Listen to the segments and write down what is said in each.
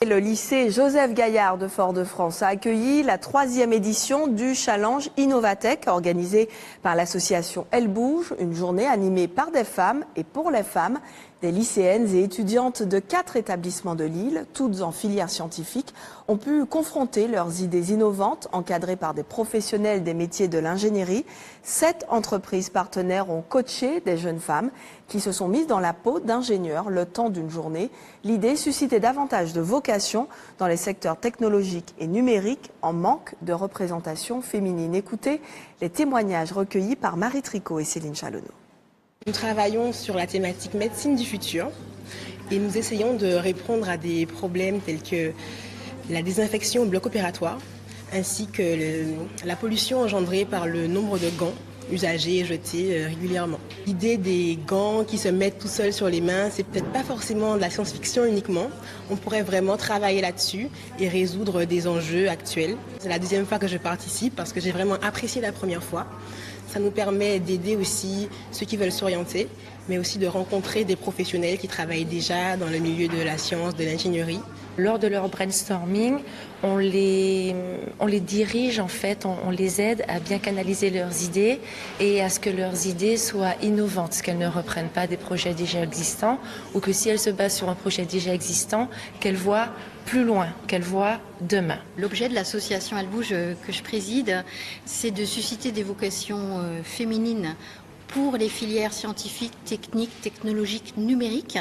Le lycée Joseph Gaillard de Fort-de-France a accueilli la 3e édition du Challenge Innovatech organisé par l'association Elle Bouge, une journée animée par des femmes et pour les femmes. Des lycéennes et étudiantes de 4 établissements de Lille, toutes en filière scientifique, ont pu confronter leurs idées innovantes encadrées par des professionnels des métiers de l'ingénierie. 7 entreprises partenaires ont coaché des jeunes femmes qui se sont mises dans la peau d'ingénieurs le temps d'une journée. L'idée suscitait davantage de vocations dans les secteurs technologiques et numériques en manque de représentation féminine. Écoutez les témoignages recueillis par Marie Tricot et Céline Chalonneau. Nous travaillons sur la thématique médecine du futur et nous essayons de répondre à des problèmes tels que la désinfection au bloc opératoire ainsi que la pollution engendrée par le nombre de gants usagés et jetés régulièrement. L'idée des gants qui se mettent tout seuls sur les mains, c'est peut-être pas forcément de la science-fiction uniquement. On pourrait vraiment travailler là-dessus et résoudre des enjeux actuels. C'est la 2e fois que je participe parce que j'ai vraiment apprécié la première fois. Ça nous permet d'aider aussi ceux qui veulent s'orienter, mais aussi de rencontrer des professionnels qui travaillent déjà dans le milieu de la science, de l'ingénierie. Lors de leur brainstorming, on les dirige en fait, on les aide à bien canaliser leurs idées et à ce que leurs idées soient innovantes, qu'elles ne reprennent pas des projets déjà existants ou que si elles se basent sur un projet déjà existant, qu'elles voient plus loin, qu'elles voient demain. L'objet de l'association Elle Bouge que je préside, c'est de susciter des vocations féminines pour les filières scientifiques, techniques, technologiques, numériques,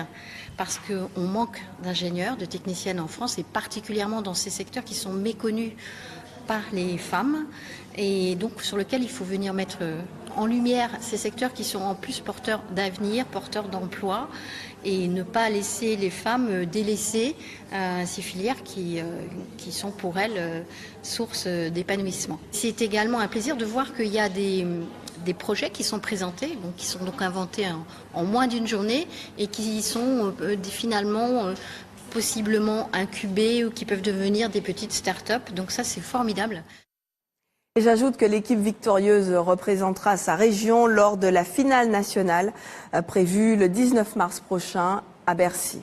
parce qu'on manque d'ingénieurs, de techniciennes en France, et particulièrement dans ces secteurs qui sont méconnus par les femmes, et donc sur lesquels il faut venir mettre en lumière ces secteurs qui sont en plus porteurs d'avenir, porteurs d'emploi, et ne pas laisser les femmes délaisser ces filières qui sont pour elles source d'épanouissement. C'est également un plaisir de voir qu'il y a des projets qui sont présentés, donc qui sont donc inventés en moins d'une journée et qui sont finalement possiblement incubés ou qui peuvent devenir des petites start-up. Donc ça, c'est formidable. Et j'ajoute que l'équipe victorieuse représentera sa région lors de la finale nationale prévue le 19 mars prochain à Bercy.